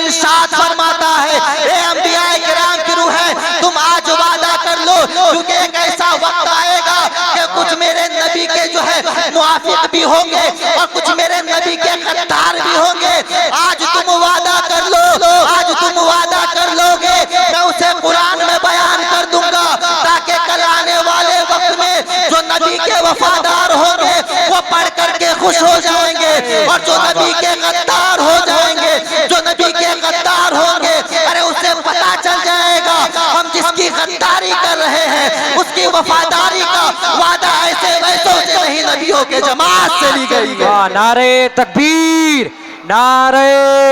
ارشاد فرماتا ہے اے انبیاء کرام کی روح ہے تم آج وعدہ کر لو کیونکہ ایک ایسا وقت آئے گا کہ کچھ میرے نبی کے جو ہے موافق بھی ہوں گے اور کچھ میرے نبی کے غدار بھی ہوں گے. آج تم وعدہ کر لو, آج تم وعدہ کر لو گے میں اسے قرآن میں بیان کر دوں گا تاکہ کل آنے والے وقت میں جو نبی کے وفادار ہوں گے وہ پڑھ کر کے خوش ہو جائیں گے اور جو نبی کے غدار ہو جائیں گے, جو نبی کے غدار ہوں گے ارے اسے پتا چل جائے گا ہم جس کی غداری کر رہے ہیں اس کی وفاداری کا وعدہ ایسے ویسوں سے نہیں نبیوں کے جماعت سے لی گئی ہے. نعرہ تکبیر, نعرہ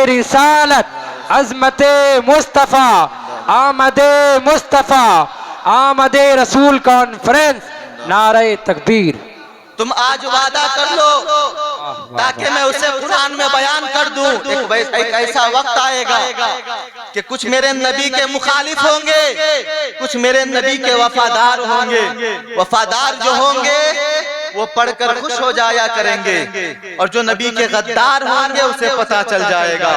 رسالت, عظمت مصطفیٰ, آمد مصطفیٰ, آمد رسول کانفرنس, نعرہ تکبیر. تم آج وعدہ کر لو تاکہ میں اسے قرآن میں بیان کر دوں. ایک ایسا وقت آئے گا کہ کچھ میرے نبی کے مخالف ہوں گے, کچھ میرے نبی کے وفادار ہوں گے. وفادار جو ہوں گے وہ پڑھ کر خوش ہو جایا کریں گے اور جو نبی کے غدار ہوں گے اسے پتا چل جائے گا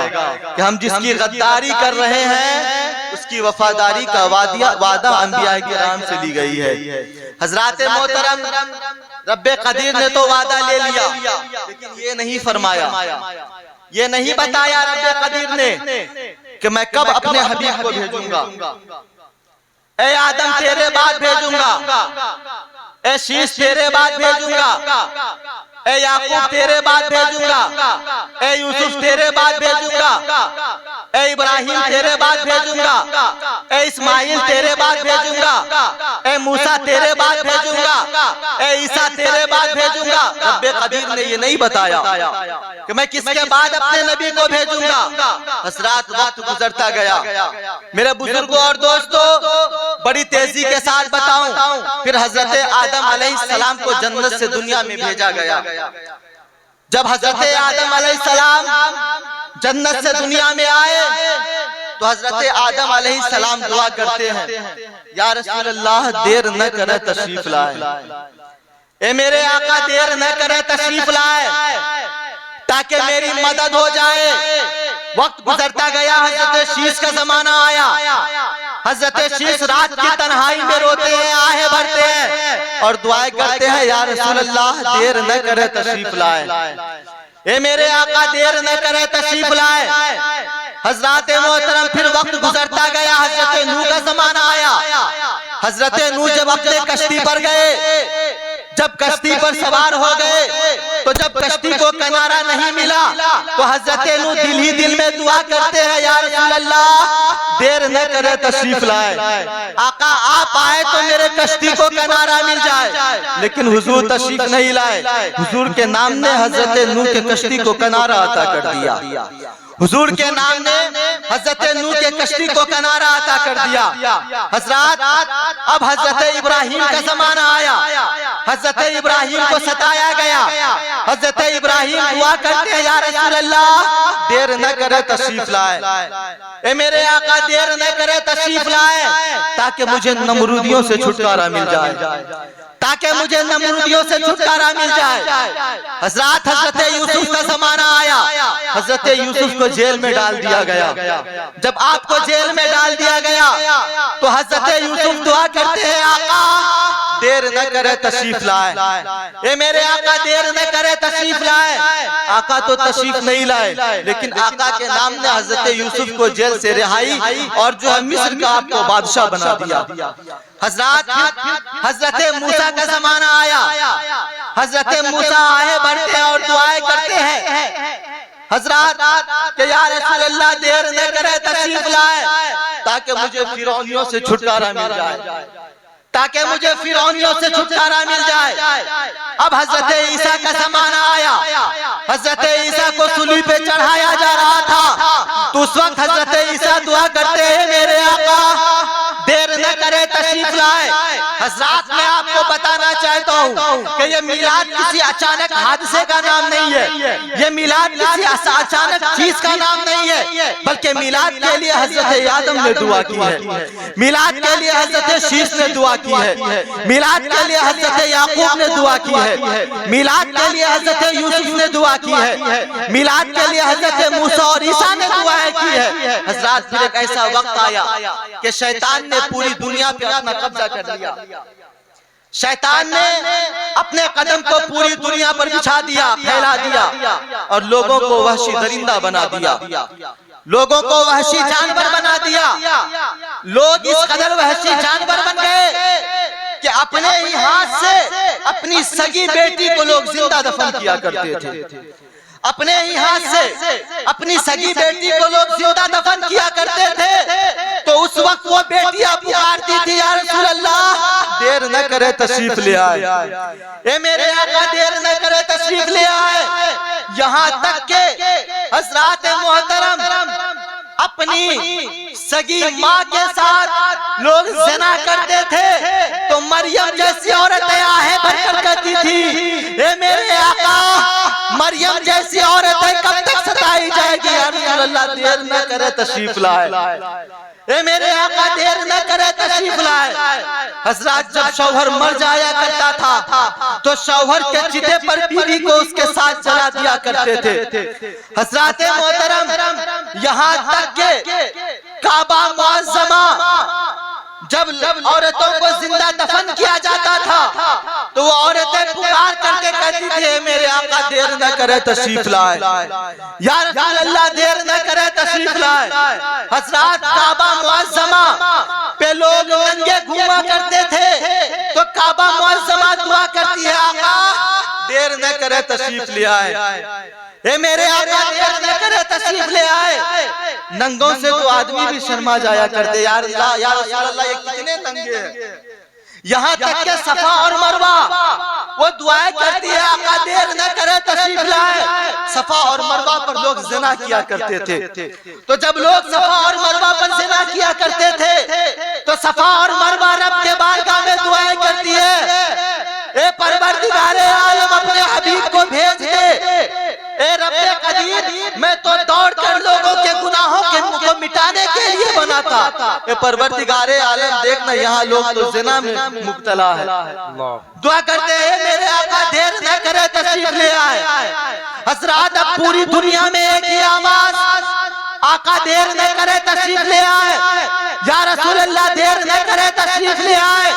کہ ہم جس کی غداری کر رہے ہیں اس کی وفاداری کا وعدہ انبیاء کرام سے لی گئی ہے. حضرات محترم, رب قدیر نے تو وعدہ لے لیا لیکن یہ نہیں فرمایا, یہ نہیں بتایا رب قدیر نے کہ میں کب اپنے حبیب کو بھیجوں گا. اے آدم تیرے بعد بھیجوں گا, اے شیش تیرے بعد بھیجوں گا, اے یعقوب تیرے بعد بھیجوں گا, اے یوسف تیرے بعد بھیجوں گا, اے ابراہیم تیرے بعد بھیجوں گا, اے اسماعیل تیرے بعد بھیجوں گا, اے موسیٰ تیرے بعد بھیجوں گا, اے عیسیٰ تیرے بعد بھیجوں گا. رب قدیر نے یہ نہیں بتایا کہ میں کس کے بعد اپنے نبی کو بھیجوں گا. حضرات وقت گزرتا گیا. میرے بزرگوں اور دوستوں بڑی تیزی کے ساتھ بتاؤں, پھر حضرت آدم علیہ السلام کو جنت سے دنیا میں بھیجا گیا. جب حضرت آدم علیہ السلام جنت سے دنیا میں آئے تو حضرت آدم علیہ السلام دعا کرتے ہیں یا رسول اللہ دیر نہ کرے تشریف لائے, اے میرے آقا دیر نہ کرے تشریف لائے تاکہ میری مدد ہو جائے. وقت گزرتا گیا, حضرت شیش کا زمانہ آیا. حضرت شیش رات کی تنہائی میں روتے ہیں, آہیں بھرتے ہیں اور دعائیں کرتے ہیں یا رسول اللہ دیر نہ کرے تشریف لائے, اے میرے آقا دیر نہ کرے تشریف لائے. حضرات محترم پھر وقت گزرتا گیا, حضرت نوح کا زمانہ آیا. حضرت نوح جب اپنے کشتی پر گئے, جب کشتی پر سوار ہو گئے تو جب کشتی کو کنارہ نہیں ملا تو حضرت نوح دل ہی دل میں دعا کرتے ہیں یا رسول اللہ دیر نہ کرے تشریف لائے, آقا آپ آئے تو میرے کشتی کو کنارہ مل جائے. لیکن حضور تشریف نہیں لائے. حضور کے نام نے حضرت نوح کے کشتی کو کنارہ عطا کر دیا. حضور کے نام نے حضرت نوح کے کشتی کو کنارہ عطا کر دیا. حضرات اب حضرت ابراہیم کا زمانہ آیا. حضرت ابراہیم کو ستایا گیا. حضرت ابراہیم دعا کرتے ہیں یا رسول اللہ دیر نہ کرے تشریف لائے, اے میرے آقا دیر نہ کرے تشریف لائے تاکہ مجھے نمرودیوں سے چھٹکارا مل جائے, تاکہ مجھے نمرودیوں سے چھٹکارا مل جائے. حضرات حضرت یوسف کا زمانہ آیا. حضرت یوسف کو جیل میں ڈال دیا گیا. جب آپ کو جیل میں ڈال دیا گیا تو حضرت یوسف دعا کرتے ہیں آقا دیر نہ کرے تشریف لائے, اے میرے آقا دیر نہ کرے تشریف لائے. آقا تو تشریف نہیں لائے لیکن آقا کے نام نے حضرت یوسف کو جیل سے رہائی اور جو ہے مصر کا آپ کو بادشاہ بنا دیا. حضرات حضرت موسیٰ کا زمانہ آیا. حضرت موسیٰ آئے بڑھتے ہیں اور دعائیں کرتے ہیں حضرات کہ یا رسول اللہ دیر نہ کرے تشریف لائے تاکہ مجھے فرعونیوں سے چھٹکارا مل جائے, تاکہ مجھے فرعونیوں سے چھٹکارا مل جائے. اب حضرت عیسیٰ کا زمانہ آیا. حضرت عیسیٰ کو صلیب پہ چڑھایا جا رہا تھا تو اس وقت حضرت عیسیٰ دعا کرتے ہیں میرے آقا دیر نہ کرے تشریف لائے. حضرات میں آپ کو بتانا چاہتا ہوں کہ یہ میلاد کسی اچانک حادثے کا نام نہیں ہے, یہ میلاد کسی اچانک چیز کا نام نہیں ہے, بلکہ میلاد کے لیے حضرت آدم نے دعا کی ہے, میلاد کے لیے حضرت شیش نے دعا کی ہے, میلاد کے لیے حضرت یعقوب نے دعا کی ہے, میلاد کے لیے حضرت یوسف نے دعا کی ہے, میلاد کے لیے حضرت موسیٰ اور عیسیٰ نے دعائیں کی ہے. حضرات پھر ایک ایسا وقت آیا کہ شیطان نے پوری دنیا پہ اپنا قبضہ کر لیا. شیطان نے اپنے قدم کو پوری دنیا پر بچھا دیا, پھیلا دیا, اور لوگوں کو وحشی درندہ بنا دیا, لوگوں کو وحشی جانور بنا دیا. لوگ اس قدر وحشی جانور بن گئے کہ اپنے ہی ہاتھ سے اپنی سگی بیٹی کو لوگ زندہ دفن کیا کرتے تھے. اپنے ہی ہاتھ سے اپنی سگی بیٹی کو لوگ زندہ دفن کیا کرتے تھے. تو اس وقت وہ بیٹیاں پکارتی تھی, یا رسول اللہ دیر نہ کرے تشریف لے آئے, اے میرے آقا دیر نہ کرے تشریف لے آئے. یہاں تک کہ حضرات محترم اپنی سگی ماں کے ساتھ لوگ زنا کرتے تھے تو مریم جیسی عورتیں آہیں بھر کر کہتی تھی, اے میرے آقا مریم جیسی عورتیں کب تک ستائی جائے گی, یا رسول اللہ دیر نہ کرے تشریف لائے, اے میرے آقا دیر نہ کرے تشریف لائے. حضرات جب شوہر مر جایا کرتا تھا تو شوہر کے چتے پر بیوی کو اس کے ساتھ جلا دیا کرتے تھے. حضرات محترم یہاں تک کہ کعبہ معظمہ جب عورتوں کو زندہ دفن کیا جاتا تھا تو وہ عورتیں پکار کر کے کہتی تھی, میرے آقا دیر نہ کرے تشریف لائے, یا رسول اللہ دیر نہ کرے تشریف لائے. حضرات کعبہ معظمہ پہ لوگ ننگے گھوما کرتے تھے تو کعبہ معظمہ دعا کرتی ہے, آقا دیر نہ کرے تشریف لے آئے, اے میرے آقا دیر نہ کرے تشریف لے آئے. ننگوں سے تو آدمی بھی شرما جایا کرتے, یا رسول اللہ یہ کتنے ننگے ہیں. یہاں تک کہ صفا اور مروہ وہ دعائیں کرتی ہے, آقا دیر نہ کرے تشریف لائے. صفا اور مروہ پر لوگ زنا کیا کرتے تھے, تو جب لوگ صفا اور مروہ پر زنا کیا کرتے تھے تو صفا اور مروہ رب کے بارگاہ میں دعائیں کرتی ہے, اے پروردگار عالم اپنے حبیب کو بھیج دے, اے رب قدیر میں تو دوڑ کر لوگوں کے گناہوں کو مٹانے کے لیے بنا تھا, اے پروردگار عالم دیکھنا یہاں لوگ تو زنا میں مبتلا ہے. دعا کرتے ہیں میرے آقا دیر نہ کرے تشریف لے آئے. حضرات اب پوری دنیا میں ایک ہی آواز, آقا دیر نہ کرے تشریف لے آئے, یا رسول اللہ دیر نہ کرے تشریف لے آئے.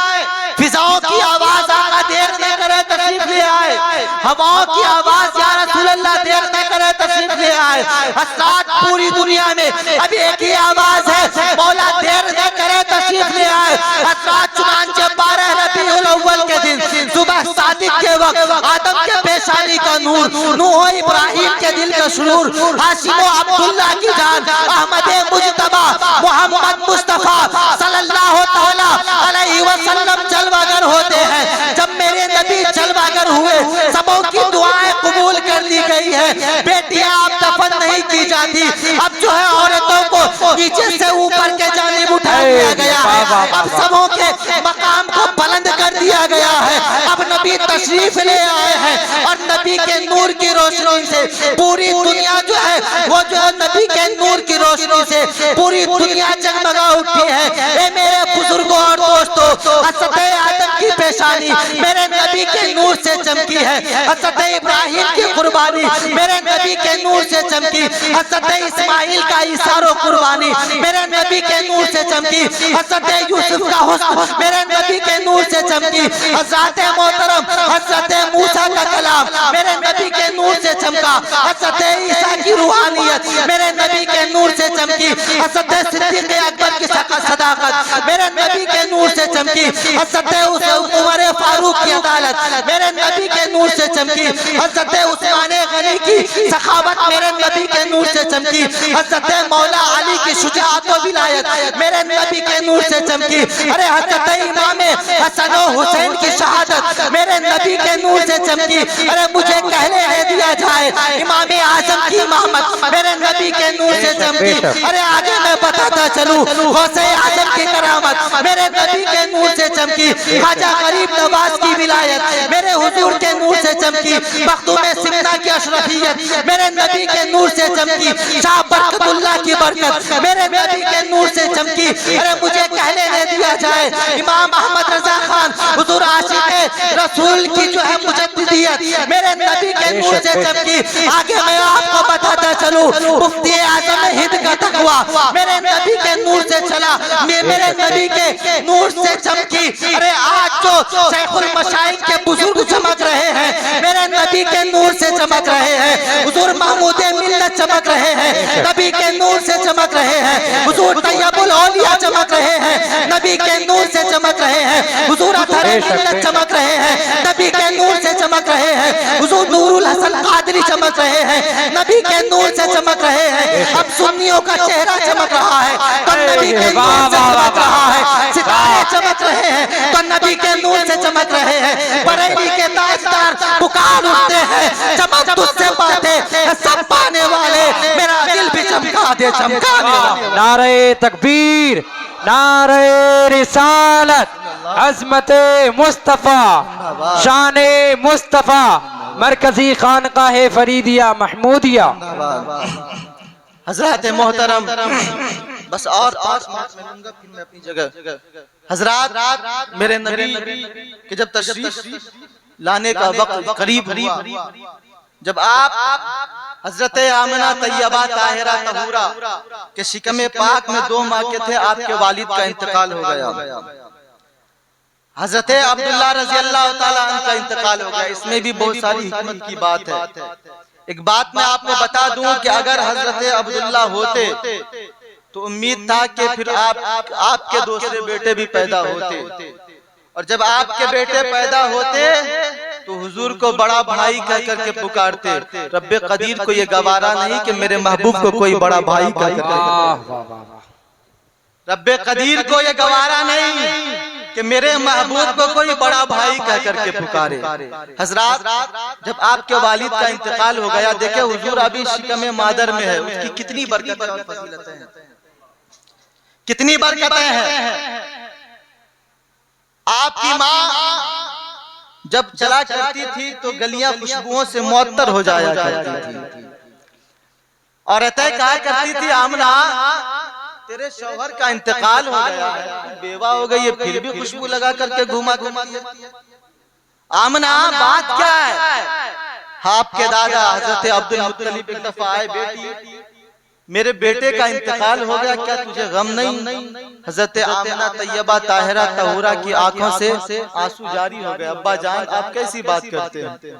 فضاؤں کی آواز, آقا دیر نہ کرے تشریف لے آئے. ہواؤں کی آواز, یا رسول اللہ دیر نہ کرے تشریف لے آئے. حضرات پوری دنیا میں ابھی ایک ہی آواز ہے, مولا دیر نہ کرے تشریف لے آئے. حضرات چنانچہ 12 ربیع الاول کے دن صبح صادق کے وقت آدم کے پیشانی کا نور, نوح و ابراہیم کے دل کا سرور, ہاشم و عبداللہ کی جان, احمد مجتبی محمد مصطفیٰ صلی اللہ علیہ وسلم جلوگر ہوتے ہیں. جب میرے نبی جلوگر ہوئے سبوں کی دعائیں قبول کر لی گئی ہے. بیٹیاں اب دفن نہیں کی جاتی, اب جو ہے عورتوں کو نیچے سے اوپر کے جانب اٹھا دیا گیا ہے, اب سبوں کے مقام کو بلند کر دیا گیا ہے. اب نبی تشریف لے آئے ہیں اور نبی کے نور کی روشنی سے پوری دنیا جو ہے وہ جو ہے نبی کے نور کی روشنی سے پوری دنیا جگمگا اٹھی ہے. اے میرے بزرگوں اور دوستوں, حضرت آدم کی پیشانی میرے نبی کے نور سے چمکی ہے, حضرت ابراہیم کی قربانی میرے نبی کے نور سے چمکی, حضرت اسماعیل کا ایثار و قربانی میرے نبی کے نور سے چمکی, حضرت یوسف کا حسن میرے نبی کے نور سے چمکی, حضرت محترم حضرت موسیٰ کا کلام میرے نبی کے نور سے چمکا, حضرت عیسیٰ کی روحانیت میرے نبی کے نور سے چمکی, حضرت صدیق اکبر کی صداقت میرے نبی کے نور سے چمکی, حضرت عمر فاروق کی عدالت میرے نبی کے نور سے چمکی, حضرت عثمان غنی کی سخاوت میرے نبی کے نور سے چمکی, حضرت مولا علی کی شجاعت و ولایت میرے نبی کے نور سے چمکی. ارے حضرت امام حسن و حسین کی شہادت میرے نبی کے نور سے چمکی. ارے مجھے کہنے دیا جائے امام اعظم کی امامت میرے نبی کے نور سے چمکی. ارے آگے میں بتاتا چلوں غوث اعظم کی کرامت میرے نبی کے نور سے چمکی, خواجہ غریب نواز کی ولایت میرے حضور کے نور سے چمکی, مخدوم سمنا کی اشرفیت میرے نبی کے نور سے چمکی, شاہ برکت اللہ کی برکت میرے نبی کے نور سے چمکی. ارے مجھے کہنے نہ دیا جائے امام احمد رضا خان حضور عاشق رسول کی جو ہے مجددیت میرے نبی کے نور سے چمکی. آگے میں آپ کو بتاتا چلوں مفتی اعظم ہند کا تقوی ہوا، میرے نبی کے نور سے چلا، میرے نبی کے نور سے چمکی۔ ارے آج جو شیخ المشائخ کے بزرگ چمک رہے ہیں، میرے نبی کے نور سے چمک رہے ہیں۔ حضور محمود ملت چمک رہے ہیں، نبی کے نور سے چمک رہے ہیں۔ حضور طیب الاولیاء چمک رہے ہیں، نبی کے نور سے چمک رہے ہیں۔ حضور اطہر ملت چمک رہے ہیں، نبی کے نور سے چمک رہے ہیں۔ حضور نور الحسن قادری چمک رہے ہیں، نبی کے نور سے چمک رہے ہیں۔ اب سنیوں کا چہرہ چمک رہا ہے تو نبی کے نور سے چمک رہا ہے۔ ستارے چمک رہے ہیں تو نبی کے نور سے چمک رہے ہیں۔ بریلی کے تاجدار پکار اٹھتے ہیں، چمک تجھ سے پاتے سب پانے والے، میرا دل بھی چمکا دے چمکانے والے۔ نعرہ تکبیر، نعرہ رسالت، عظمت مصطفیٰ، شان مصطفیٰ، مرکزی خانقاہ فریدیہ محمودیہ۔ حضرات محترم، بس اور 5 منٹ میں لوں گا پھر میں اپنی جگہ۔ حضرات، میرے نبی کہ جب تشریف لانے کا وقت قریب ہوا، جب آپ حضرت آمنہ طیبہ طاہرہ طہورہ کے شکم پاک میں 2 ماہ کے تھے، آپ کے والد کا انتقال ہو گیا۔ حضرت عبداللہ رضی اللہ تعالیٰ عنہ کا انتقال ہو گیا۔ اس میں بھی بہت ساری حکمت کی بات ہے۔ ایک بات میں آپ کو بتا دوں کہ اگر حضرت عبداللہ ہوتے تو امید تھا کہ پھر آپ کے دوسرے بیٹے بھی پیدا ہوتے، اور جب آپ کے بیٹے پیدا ہوتے تو حضور کو بڑا بھائی کہہ کر کے پکارتے۔ رب قدیر کو یہ گوارا نہیں کہ میرے محبوب کو کوئی بڑا بھائی کہہ کر کے، رب قدیر کو یہ گوارا نہیں کہ میرے محبوب کو کوئی بڑا بھائی کہہ کر کے پکارے۔ حضرات، جب آپ کے والد کا انتقال ہو گیا، دیکھیں حضور ابھی شکم مادر میں ہے، اس کی کتنی برکتیں اور فضیلتیں ہیں، کتنی برکتیں ہیں۔ آپ کی ماں جب چلا کرتی تھی تو گلیاں خوشبوؤں سے معطر ہو جایا کرتی تھی، عورتیں کہا کرتی تھی آمنہ تیرے شوہر کا انتقال ہو گیا ہے، بیوہ ہو گئی ہے پھر بھی خوشبو لگا کر کے گھوما کرتی ہے۔ آمنہ بات کیا ہے؟ آپ کے دادا حضرت عبدالمطلب ایک دفعہ آئے، بیٹی میرے بیٹے کا انتقال ہو گیا، کیا تجھے غم نہیں؟ حضرت آمنہ طیبہ طاہرہ طہورہ کی آنکھوں سے آنسو جاری ہو گئے۔ ابا جان آپ کیسی بات کرتے ہیں،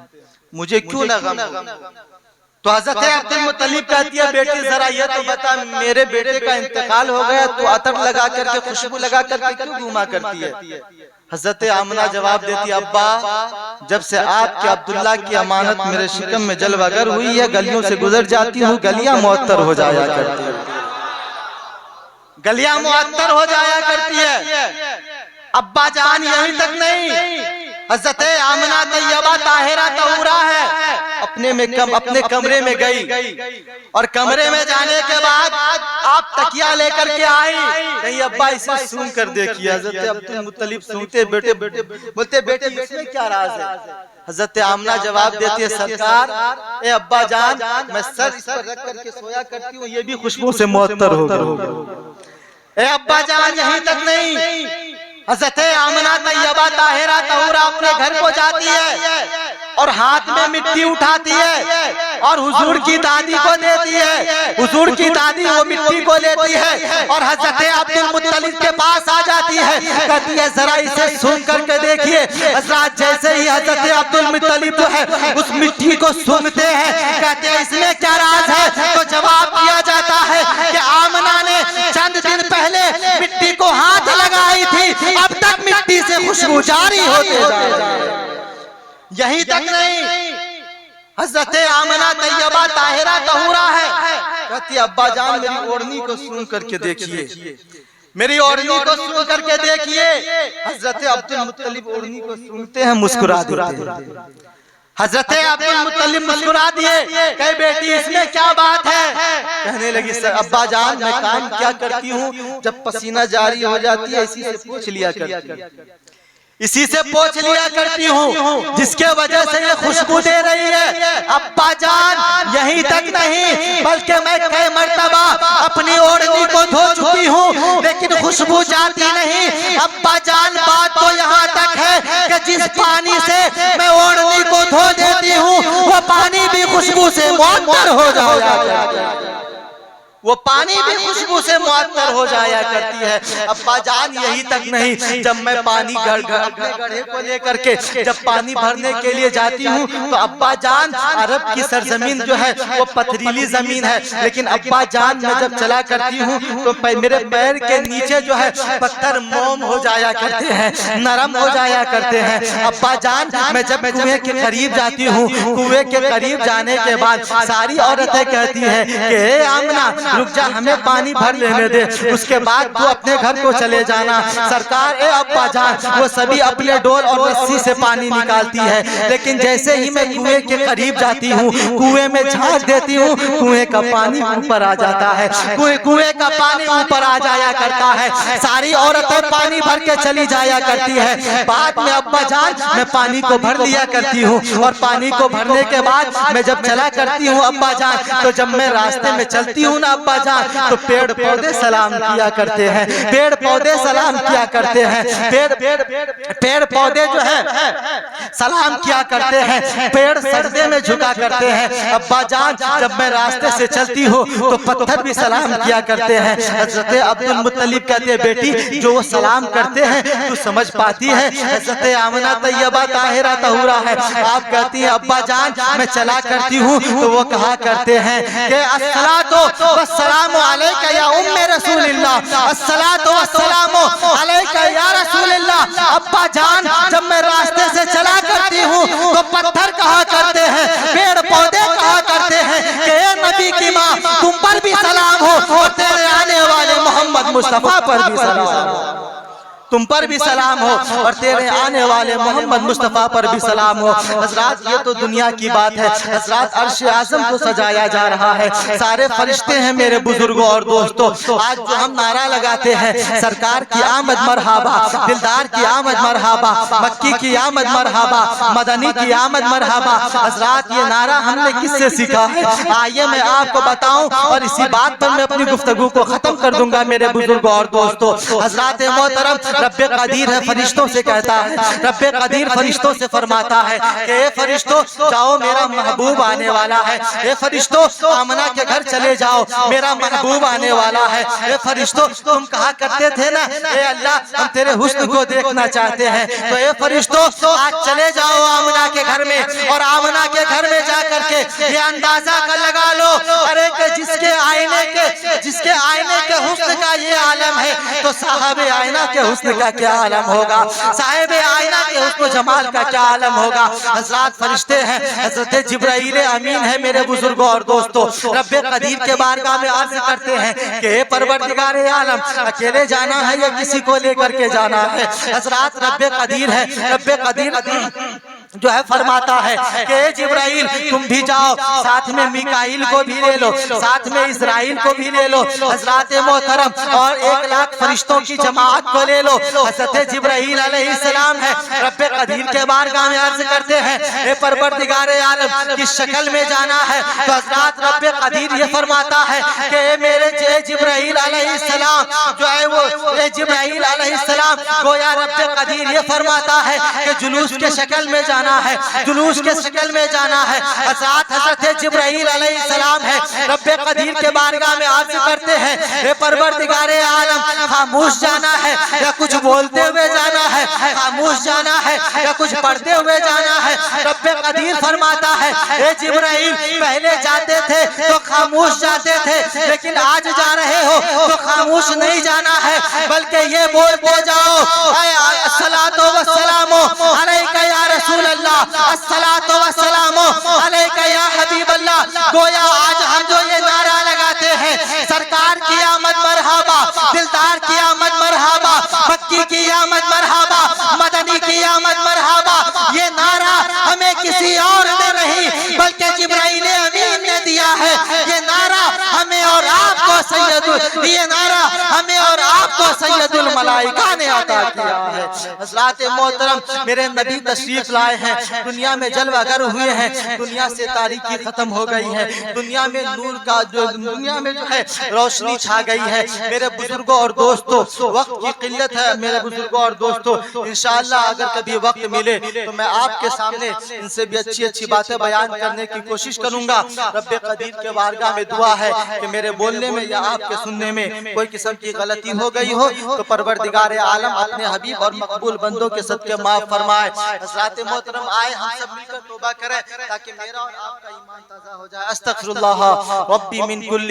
مجھے کیوں نہ غم ہو؟ تو حضرت عبدالمطلب کہتی ہے بیٹی ذرا یہ تو بتا، میرے بیٹے کا انتقال ہو گیا تو عطر لگا کر کے خوشبو لگا کر کے کیوں گھوما کرتی ہے؟ حضرت آمنہ جواب دیتی، ابا جب سے آپ کے عبداللہ کی امانت میرے شکم میں جلوہ گر ہوئی ہے، گلیوں سے گزر جاتی ہوں، گلیاں معطر ہو جایا کرتی ہے، گلیاں معطر ہو جایا کرتی ہے۔ ابا جان یہیں تک نہیں، حضرت آمنہ طیبہ طاہرہ طہورہ ہے، اپنے کمرے میں گئی، اور کمرے میں جانے کے بعد آپ تکیہ لے کر کے آئی، کہیں ابا اسے سون کر دیکھیے۔ حضرت عبدالمطلب سنتے بیٹے بولتے بیٹے اس میں کیا راز ہے؟ حضرت آمنہ جواب دیتی ہے سرکار اے ابا جان میں سر اس پر رکھ کر کے سویا کرتی ہوں، یہ بھی خوشبو سے معطر ہو گیا۔ اے ابا جان یہیں تک نہیں، حضرت آمنہ طیبہ طاہرہ طہورہ اپنے گھر کو جاتی ہے اور ہاتھ میں مٹی اٹھاتی ہے اور حضور کی دادی کو دیتی ہے، حضور کی دادی وہ مٹی کو لیتی ہے اور حضرت عبدالمطلب کے پاس آ جاتی ہے، کہتی ہے ذرا اسے سن کر کے دیکھیے۔ حضرات جیسے ہی حضرت عبدالمطلب جو ہے اس مٹی کو سنتے ہیں، کہتے ہیں اس میں کیا راز ہے؟ تو جواب دیا جاتا ہے کہ آمنہ نے چند دن پہلے مٹی کو ہاتھ لگائی تھی، اب تک مٹی سے خوشبو جاری ہوتے جا رہی ہے۔ یہیں تک نہیں، حضرت آمنہ طیبہ طاہرہ طہورہ ہے، کہتی ہے ابا جان میری اوڑھنی کو سن کر کے دیکھیے، میری اوڑھنی کو سن کر کے دیکھیے۔ حضرت عبدالمطلب اوڑھنی کو سنتے ہیں، مسکرا دیتے ہیں۔ حضرت عبدالمطلب مسکرا دیے، کہے بیٹی اس میں کیا بات ہے؟ کہنے لگی ابا جان میں کام کیا کرتی ہوں، جب پسینہ جاری ہو جاتی ہے اسی سے پوچھ لیا کرتی ہوں، اسی سے پوچھ لیا کرتی ہوں، جس کے وجہ سے یہ خوشبو دے رہی ہے۔ ابا جان یہیں تک نہیں بلکہ میں کئی مرتبہ اپنی اوڑھنی کو دھو چکی ہوں لیکن خوشبو جاتی نہیں۔ ابا جان بات تو یہاں تک ہے کہ جس پانی سے میں اوڑھنی کو دھو دیتی ہوں وہ پانی بھی خوشبو سے معطر ہو جایا۔ وہ پانی بھی خوشبو سے معطر ہو جایا کرتی ہے۔ ابا جان یہی تک نہیں، جب میں پانی گڑھے کو لے کر کے جب پانی بھرنے کے لیے جاتی ہوں تو ابا جان عرب کی سرزمین جو ہے وہ پتھریلی زمین ہے، لیکن ابا جان میں جب چلا کرتی ہوں تو میرے پیر کے نیچے جو ہے پتھر موم ہو جایا کرتے ہیں، نرم ہو جایا کرتے ہیں۔ ابا جان میں جب کنویں کے قریب جاتی ہوں، کنویں کے قریب جانے کے بعد ساری عورتیں کہتی ہیں کہ اے آمنہ رک جا، ہمیں پانی بھر لینے دے، اس کے بعد تو اپنے گھر کو چلے جانا۔ سرکار اے ابا جان وہ سبھی اپنے ڈول اور رسی سے پانی نکالتی ہے، لیکن جیسے ہی میں کنویں کے قریب جاتی ہوں، کنویں میں جھانک دیتی ہوں، کنویں کا پانی اوپر آ جاتا ہے، کنویں کا پانی اوپر آ جایا کرتا ہے۔ ساری عورتیں پانی بھر کے چلی جایا کرتی ہے۔ بعد میں ابا جان میں پانی کو بھر لیا کرتی ہوں، اور پانی کو بھرنے کے بعد میں جب چلا کرتی ہوں ابا جان، تو جب میں راستے میں چلتی ہوں نا ابا جان، تو پیڑ پودے سلام کیا کرتے ہیں، پیڑ پودے سلام کیا کرتے ہیں، پیڑ پودے جو ہے سلام کیا کرتے ہیں، پیڑ سجدے میں جھکا کرتے ہیں۔ ابا جان جب میں راستے سے چلتی ہوں تو پتھر بھی سلام کیا کرتے ہیں۔ حضرت عبدالمطلب کہتے ہیں بیٹی جو وہ سلام کرتے ہیں تو سمجھ پاتی ہے؟ حضرت آمنہ طیبہ طاہرہ طہورہ ہے، آپ کہتی ہیں ابا جان میں چلا کرتی ہوں تو وہ کہا کرتے ہیں کہ الصلاۃ والسلام علیکہ یا ام رسول اللہ، الصلاۃ والسلام علیکہ یا رسول اللہ۔ ابا جان جب میں راستے سے چلا کرتی ہوں تو پتھر کہا کرتے ہیں، پیڑ پودے کہا کرتے ہیں کہ اے نبی کی ماں تم پر بھی سلام ہو، اور تیرے آنے والے محمد مصطفیٰ پر بھی سلام ہو، تم پر بھی سلام ہو، اور تیرے آنے والے محمد مصطفیٰ پر بھی سلام ہو۔ حضرات یہ تو دنیا کی بات ہے، حضرات عرش اعظم کو سجایا جا رہا ہے، سارے فرشتے ہیں میرے بزرگوں اور دوستوں۔ آج جو ہم نعرہ لگاتے ہیں سرکار کی آمد مرحبا، دلدار کی آمد مرحبا، مکی کی آمد مرحبا، مدنی کی آمد مرحبا، حضرات یہ نعرہ ہم نے کس سے سیکھا ہے؟ آئیے میں آپ کو بتاؤں، اور اسی بات پر میں اپنی گفتگو کو ختم کر دوں گا میرے بزرگوں اور دوستوں۔ حضرات محترم رب قدیر ہے فرشتوں سے کہتا ہے، رب قدیر فرشتوں سے فرماتا ہے کہ اے فرشتوں جاؤ میرا محبوب آنے والا ہے، اے فرشتوں آمنہ کے گھر چلے جاؤ میرا محبوب آنے والا ہے۔ اے فرشتوں تم کہا کرتے تھے نا اے اللہ ہم تیرے حسن کو دیکھنا چاہتے ہیں، تو اے فرشتوں آج چلے جاؤ آمنہ کے گھر میں، اور آمنہ کے گھر میں جا کر کے یہ اندازہ کر لگا لو ارے کہ جس کے آئینے کے حسن کا یہ عالم ہے تو صاحب آئینہ کے حسن کا کیا عالم ہوگا، صاحب آئینہ کے حسن و جمال کا کیا عالم ہوگا۔ حضرات فرشتے ہیں، حضرت جبرائیل امین ہے میرے بزرگوں اور دوستوں، رب قدیر کے بارگاہ میں عرض کرتے ہیں کہ اے پروردگار عالم اکیلے جانا ہے یا کسی کو لے کر کے جانا ہے؟ حضرات رب قدیر ہے، رب قدیر جو ہے فرماتا ہے کہ اے جبرائیل تم بھی جاؤ، ساتھ میں میکائیل کو بھی لے لو، ساتھ میں اسرائیل کو بھی لے لو، حضرات محترم اور 1,00,000 فرشتوں کی جماعت کو لے لو۔ حضرت جبرائیل علیہ السلام ہے، رب قدیر کے بارگاہ میں عرض کرتے ہیں اے پروردگار عالم کس شکل میں جانا ہے؟ تو حضرات رب قدیر یہ فرماتا ہے کہ اے میرے جبرائیل علیہ السلام جو ہے وہ اے جبرائیل علیہ السلام گویا رب قدیر یہ فرماتا ہے کہ جلوس کے شکل میں جانا ہے، جلوس کے شکل میں جانا ہے۔ حضرت جبرائیل علیہ السلام ہے، رب قدیر کے بارگاہ میں عرض کرتے ہیں اے پروردگار عالم خاموش جانا ہے یا کچھ بولتے ہوئے جانا ہے، خاموش جانا ہے یا کچھ پڑھتے ہوئے جانا ہے؟ رب قدیر فرماتا ہے اے جبرائیل پہلے جاتے تھے تو خاموش جاتے تھے، لیکن آج جا رہے ہو تو خاموش نہیں جانا ہے بلکہ یہ بولتے جاؤ الصلاۃ والسلام علیکہ یا رسول اللہ، الصلاۃ والسلام علیکہ یا حبیب اللہ۔ گویا آج ہم جو یہ نعرہ لگاتے ہیں سرکار کی آمد مرحبا، دلدار کی آمد مرحبا، مکی کی آمد مرحبا، مدنی کی آمد مرحبا، یہ نعرہ ہمیں کسی اور نے نہیں بلکہ جبرائیل امین نے دیا ہے۔ یہ نعرہ ہمیں اور آپ کو سید الملائکہ نے عطا کیا ہے۔ حضرات محترم، میرے نبی تشریف لائے ہیں، دنیا میں جلوہ گر ہوئے ہیں، دنیا سے تاریکی ختم ہو گئی ہے، دنیا میں نور کا دنیا میں جو ہے روشنی چھا گئی ہے۔ میرے بزرگوں اور دوستوں، وقت کی قلت ہے میرے بزرگوں اور دوستوں، انشاءاللہ اگر کبھی وقت ملے تو میں آپ کے سامنے ان سے بھی اچھی اچھی باتیں بیان کرنے کی کوشش کروں گا۔ رب قدیر کے بارگاہ میں دعا ہے کہ میرے بولنے میں یا آپ کے سننے میں کوئی قسم کی غلطی ہو گئی ہو تو پروردگار عالم اپنے حبیب اور مقبول بندوں کے صدقے معاف فرمائے۔ حضرات محترم، آئے ہم سب مل کر توبہ کریں تاکہ میرا اور آپ کا ایمان تازہ ہو جائے۔ استغفر اللہ ربی من کل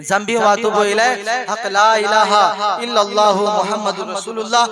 ذنب واتوب الیہ، حق لا الہ الا اللہ محمد رسول اللہ۔